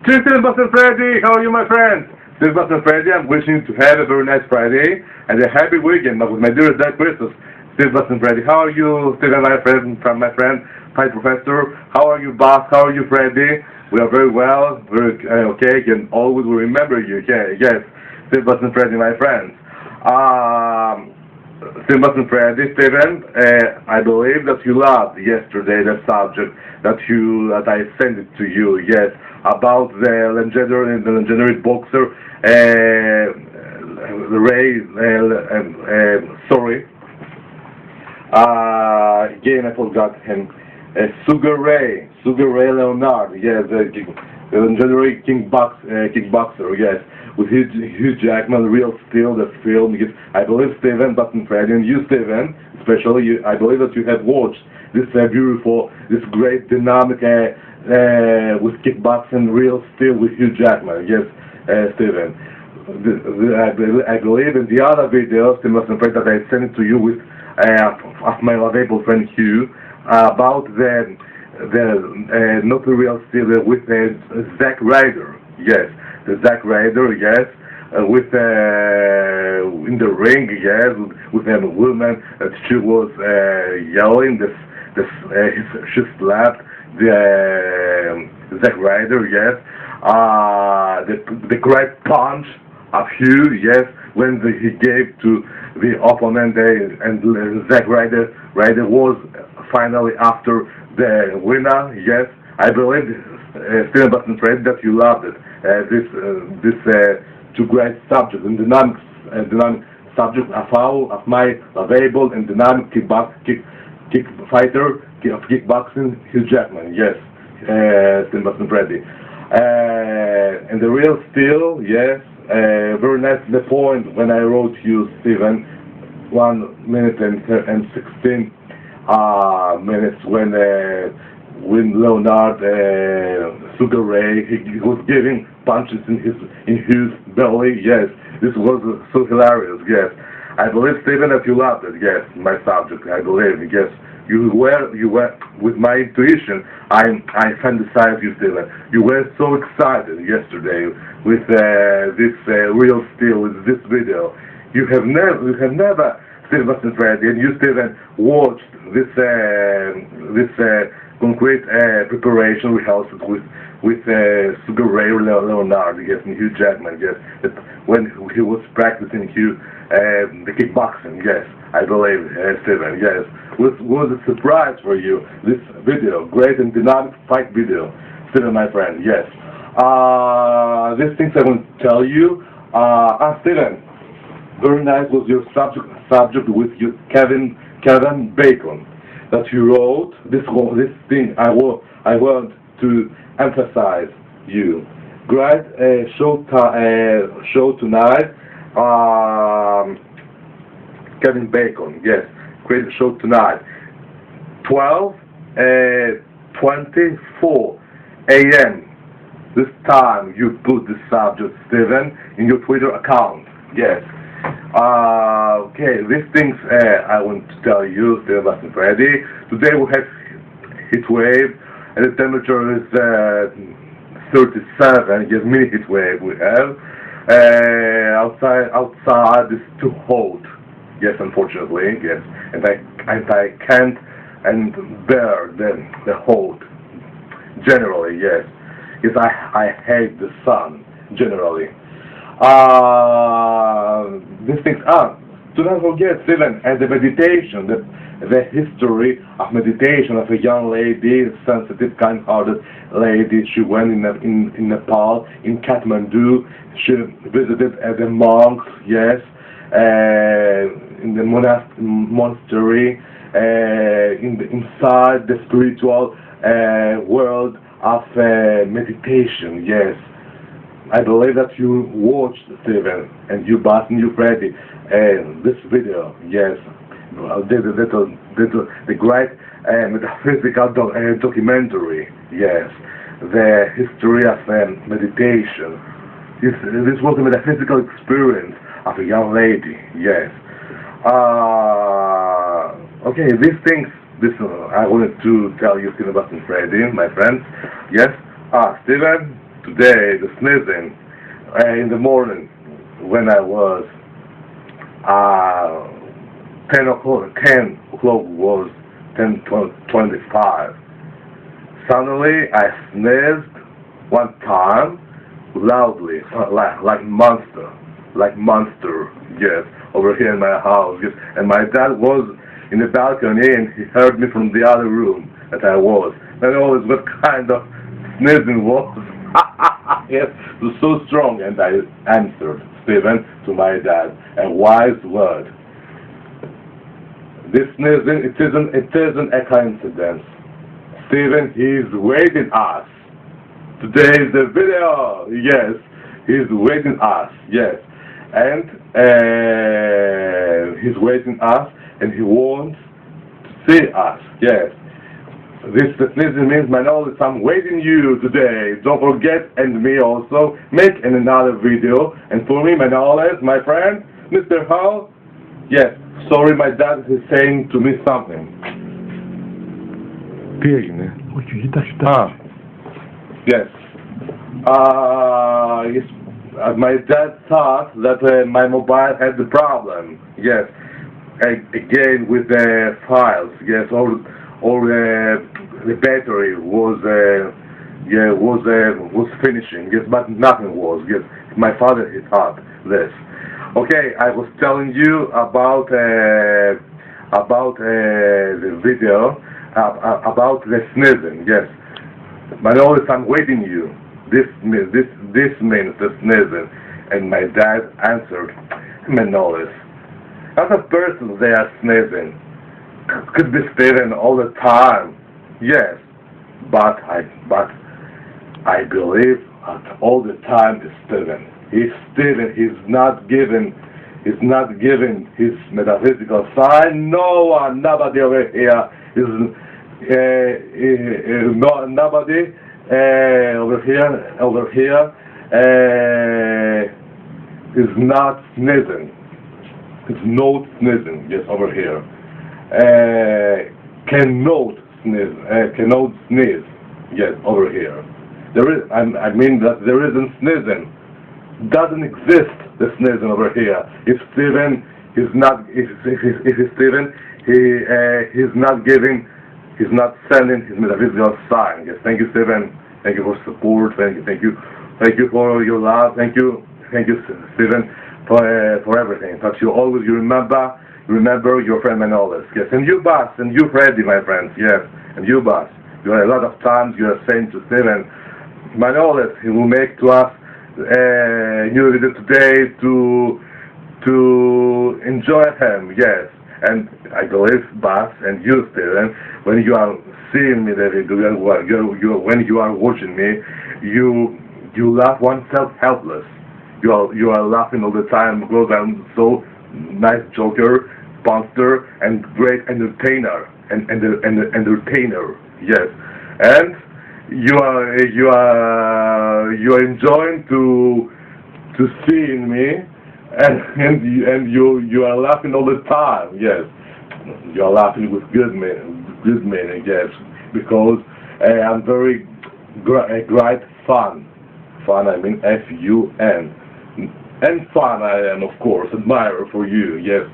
Cheers, Boston Freddy! How are you, my friend? This is Boston Freddy. I'm wishing you to have a very nice Friday and a happy weekend with my dearest Dad Christmas. This is Boston Freddy. How are you, Stephen, my friend, Fight Professor? How are you, Boss? How are you, Freddy? We are very well, very okay, and always will remember you. Okay, yes, Steve Boston Freddy, my friend. Steve Boston Freddy, Stephen, I believe that you loved yesterday the subject that I sent it to you. Yes, about the legendary boxer sorry. Again, I forgot him. Sugar Ray Leonard, yes, the legendary kickboxer, yes, with Hugh Jackman, Real Steel, the film. Yes, I believe Stephen Boston Freddy and you, Stephen, especially you, I believe that you have watched this beautiful, this great dynamic with kickboxing, Real Steel with Hugh Jackman. Yes, Stephen. I believe in the other videos, Stephen Boston Freddy, that I sent it to you with of my lovable friend Hugh. About the not the Real Steel with Zack Ryder, yes, the Zack Ryder, yes, with in the ring, yes, with a woman that she was yelling, she slapped the Zack Ryder, yes, the great punch of Hugh, yes, when he gave to the opponent, and Zack Ryder was finally after the winner. Yes, I believe Stephen Boston Freddy that you loved it. This two great subjects and dynamic subject of my lovable and dynamic fighter of kickboxing, Hugh Jackman. Yes, Stephen Boston Freddy. And the Real Steel, yes, very nice. The point when I wrote you, Stephen, 1 minute and 16 minutes when Leonard Sugar Ray he was giving punches in his belly. Yes, this was so hilarious. Yes, I believe, Stephen, that you loved it. Yes, my subject. I believe. Yes, you were with my intuition. I fantasized you, Stephen. You were so excited yesterday with this Real Steel, with this video. You have never, Stephen Boston Freddy, and you, Stephen, watched this concrete preparation rehearsals with Sugar Ray Leonard, yes, and Hugh Jackman, yes, when he was practicing the kickboxing, yes, I believe, Stephen, yes, was a surprise for you, this video, great and dynamic fight video, Stephen, my friend, yes. These things I want to tell you, Stephen, very nice was your subject with your Kevin Bacon that you wrote. This thing I want to emphasize you. Great show tonight. Kevin Bacon, yes, great show tonight. 12:24 a.m. This time you put the subject, Stephen, in your Twitter account. Yes. Okay, these things I want to tell you, Stephen Boston Freddy. Today we have heat wave, and the temperature is 37. Yes, mini heat wave we have. Outside is too hot. Yes, unfortunately, yes, and I can't bear the hot. Generally, yes. Yes, I hate the sun generally. These things do not forget, Stephen, and the meditation, the history of meditation of a young lady, sensitive, kind-hearted lady. She went in Nepal, in Kathmandu. She visited the monks, yes, in the monastery, inside the spiritual world of meditation, yes. I believe that you watched, Stephen, and you, Boston, you, Freddy, this video, yes, the great metaphysical documentary, yes, the history of meditation. This was a metaphysical experience of a young lady, yes. Okay, these things, I wanted to tell you, Stephen Boston Freddy, my friends, yes. Stephen, today, the sneezing, in the morning, when I was 10 o'clock was 10:25. Suddenly, I sneezed one time, loudly, like monster, yes, over here in my house, yes. And my dad was in the balcony, and he heard me from the other room that I was. And always what kind of sneezing was. Yes, it was so strong, and I answered, Stephen, to my dad, a wise word. This sneezing, it isn't a coincidence. Stephen, he's waiting us. Today is the video, yes, he's waiting us, yes. And he's waiting us, and he wants to see us, yes. This means, my knowledge, I'm waiting you today. Don't forget, and me also, make another video. And for me, my knowledge, my friend, Mr. Hall, yes, sorry, my dad is saying to me something. Yes. Yes. My dad thought that my mobile had the problem. Yes. Again with the files. Yes. Or the battery was was finishing. Yes, but nothing was. Yes. My father he thought this. Okay. I was telling you about the video about the sneezing. Yes. My knowledge, I'm waiting you. This means the sneezing. And my dad answered, my knowledge. As a person, they are sneezing. Could be Stephen all the time. Yes, but I believe that all the time is Stephen. He's Stephen. He's not giving his metaphysical sign. No one, nobody over here is. Nobody over here is not sneezing. It's not sneezing. Yes, over here cannot sneeze. Yes, over here. There is. I mean that there isn't sneezing. Doesn't exist the sneezing over here. If Stephen is not, if Stephen, he's not giving. He's not sending his metaphysical sign. Yes, thank you, Stephen. Thank you for support. Thank you for your love. Thank you, Stephen, for everything. But you remember your friend Manolis. Yes, and you, BAS, and you, Freddy, my friends. Yes, and you, BAS. You are a lot of times you are saying to Stephen, Manolis, he will make to us new video today to enjoy him. Yes. And I believe, BAS, and you, Stephen, when you are seeing me, when you are watching me, you laugh oneself helpless. You are laughing all the time because I'm so nice joker, punster, and great entertainer, and entertainer. Yes, and you are enjoying to seeing me. And you are laughing all the time, yes. You are laughing with good meaning, yes. Because I'm very great fun. Fun, I mean F-U-N. And fun, I am, of course, admirer for you, yes.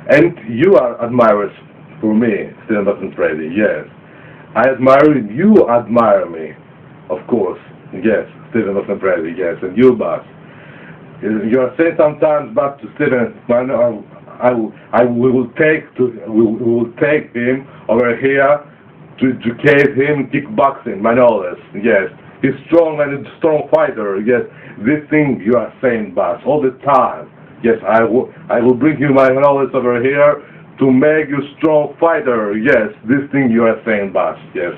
And you are admirers for me, Stephen, BAS, and Freddy, yes. I admire you, admire me, of course, yes. Stephen, BAS, and Freddy, yes. And you, BAS. You are saying sometimes, but to Stephen, we will take him over here to educate him kickboxing, my knowledge. Yes, he's strong and a strong fighter. Yes, this thing you are saying, BAS, all the time. Yes, I will bring you my knowledge over here to make you strong fighter. Yes, this thing you are saying, BAS. Yes,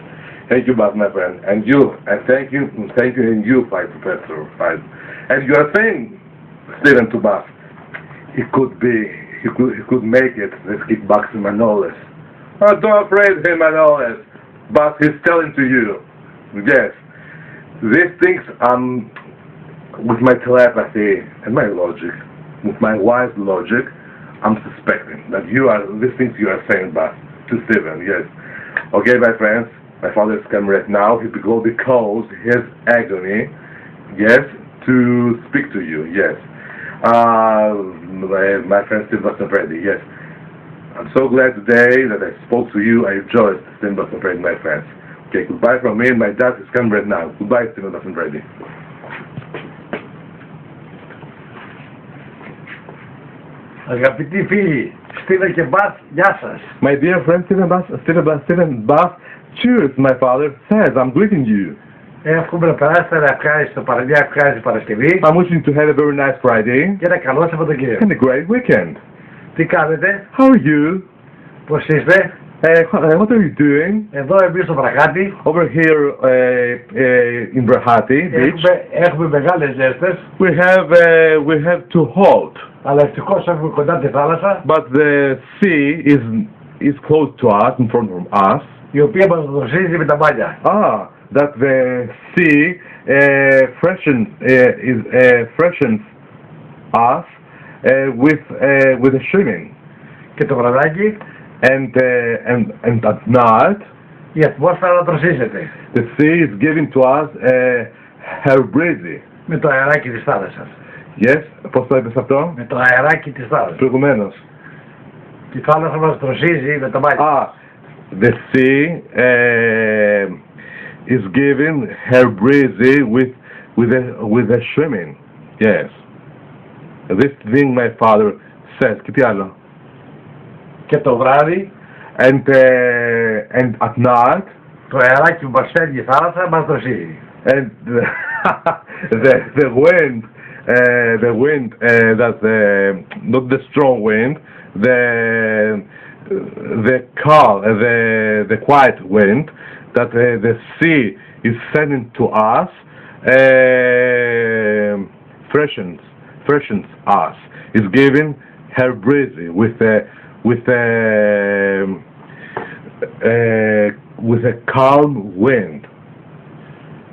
thank you, BAS, my friend, and you, and thank you, and you, fight professor, fight. And you are saying, Stephen, to BAS, he could make it, this kickboxing Manolis. Oh, don't afraid him, Manolis. BAS, he's telling to you. Yes. These things, with my telepathy and my logic, with my wise logic, I'm suspecting that these things you are saying, BAS, to Stephen, yes. Okay, my friends, my father is coming right now, because his agony, yes, to speak to you, yes. My friend Steve Freddy, yes. I'm so glad today that I spoke to you. I rejoiced, Steve Freddy, my friends. Okay, goodbye from me, and my dad is coming right now. Goodbye, Steve Freddy. Αγαπητοί φίλοι, Steven και Bas, γεια σας. My dear friend Steven Bass, cheers, my father says, I'm greeting you. Εύχομαι να περάσετε ένα ευχάριστο, μια ευχάριστη Παρασκευή I'm wishing to have a very nice Friday και ένα καλό Σαββατοκύριακο. and a great weekend. Τι κάνετε, How are you? πώς είστε? What are you doing? Εδώ εμείς στο Βραχάτι Over here in Brahati Beach, έχουμε μεγάλες ζέστες, we have to halt, αλλά ευτυχώς έχουμε κοντά τη θάλασσα, but the sea is close to us, in front of us. η οποία μας δροσίζει με τα μάλια. That the sea freshens us with the swimming, Και το βραδάκι and at night η ατμόσφαιρα δροσίζεται the sea is giving to us her breezy. με το αεράκι της θάλασσας. Yes, πώς το είπες αυτό? Με το αεράκι της θάλασσας. Προηγουμένως. Και η θάλασσα μας δροσίζει με τα μάλια. The sea is giving her breezy with the swimming. Yes. This thing my father says. Και τι άλλο? Και το βράδυ And at night, το αεράκι που μας φέρνει η θάλασσα μας δροσίζει. and the wind, that not the strong wind, the calm, the quiet wind that the sea is sending to us freshens us. Is giving her breezy with a calm wind.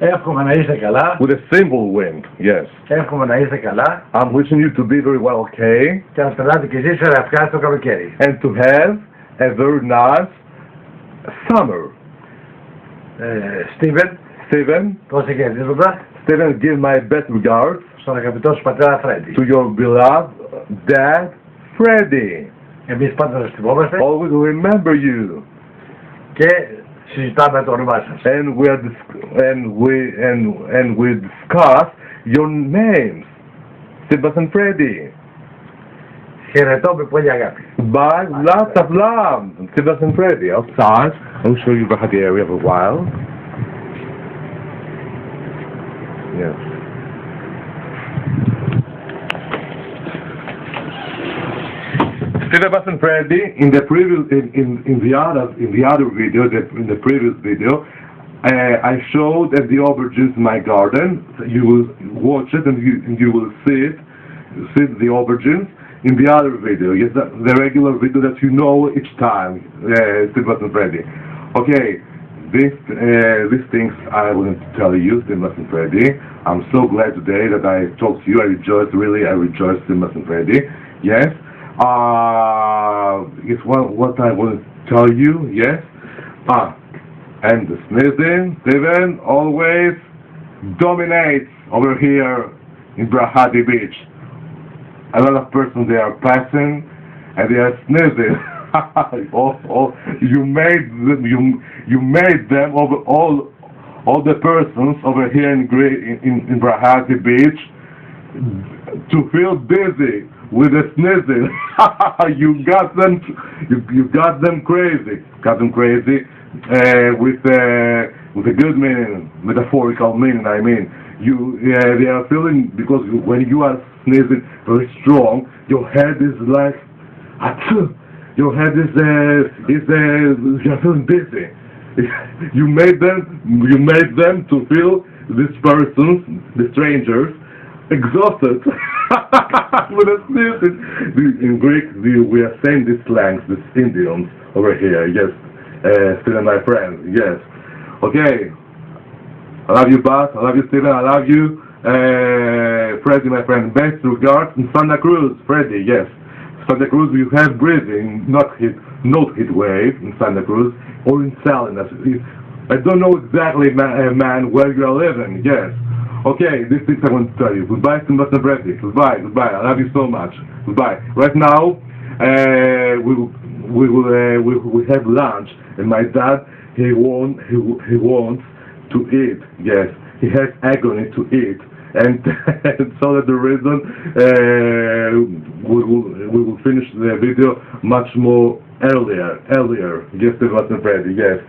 Εύχομαι να είστε καλά. With a simple wind, yes. Εύχομαι να είστε καλά. I'm wishing you to be very well, okay? Και να περνάτε και εσείς ένα ευχάριστο καλοκαίρι. And to have a very nice summer. Steven, δώσε χαιρετίσματα. Steven, give my best regards Στον αγαπητό σου πατέρα Φρέντι. to your beloved dad, Freddy. Εμείς πάντα σας θυμόμαστε Always remember you. και συζητάμε το όνομά σας. And we discuss your names, Steve and Freddy. Χαιρετώ με πολύ αγάπη. Bye, lots of love, Steve and Freddy. Outside, I'll show you the area of a while. Yes. Steve and Freddy, in the previous, in the other video, in the previous video, I showed at the aubergines in my garden. You will watch it and you will see the aubergines in the other video. Yes, the regular video that you know each time, Steve and Freddy. Okay, these things I wanted to tell you, Steve and Freddy. I'm so glad today that I talked to you. I rejoiced, really, I rejoiced, Steve and Freddy. Yes. It's what I want to tell you, yes. And the sneezing, Steven, always dominates over here in Brahati Beach. A lot of persons, they are passing and they are sneezing. You made them over all the persons over here in Brahati Beach to feel dizzy with the sneezing. you got them crazy. With a good meaning, metaphorical meaning. I mean, they are feeling, because when you are sneezing very strong, your head is like, your head is you're feeling dizzy. You made them to feel these persons, the strangers, exhausted. With a sneezing. In Greek, we are saying these slangs, these idioms over here. Yes, Steven, my friend. Yes. Okay. I love you, Bas. I love you, Steven. I love you, Freddy, my friend. Best regards in Santa Cruz, Freddy. Yes. Santa Cruz, you have breathing, not heat wave in Santa Cruz or in Salinas. I don't know exactly, man, where you are living. Yes. Okay, this is I want to tell you. Goodbye, still not ready. Goodbye, goodbye. I love you so much. Goodbye. Right now, we have lunch, and my dad he wants to eat. Yes, he has agony to eat, and so that's the reason we will finish the video much more earlier. Yes, still not ready. Yes.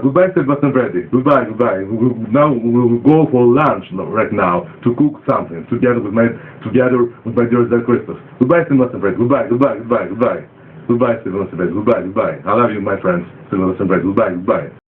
Goodbye, still not ready. Goodbye, goodbye. Now we will go for lunch right now to cook something together with my dear Dad Christoph. Goodbye, still not ready. Goodbye, goodbye, goodbye, goodbye. Goodbye, still not ready. Goodbye, goodbye. I love you, my friends. Still not ready. Goodbye, goodbye.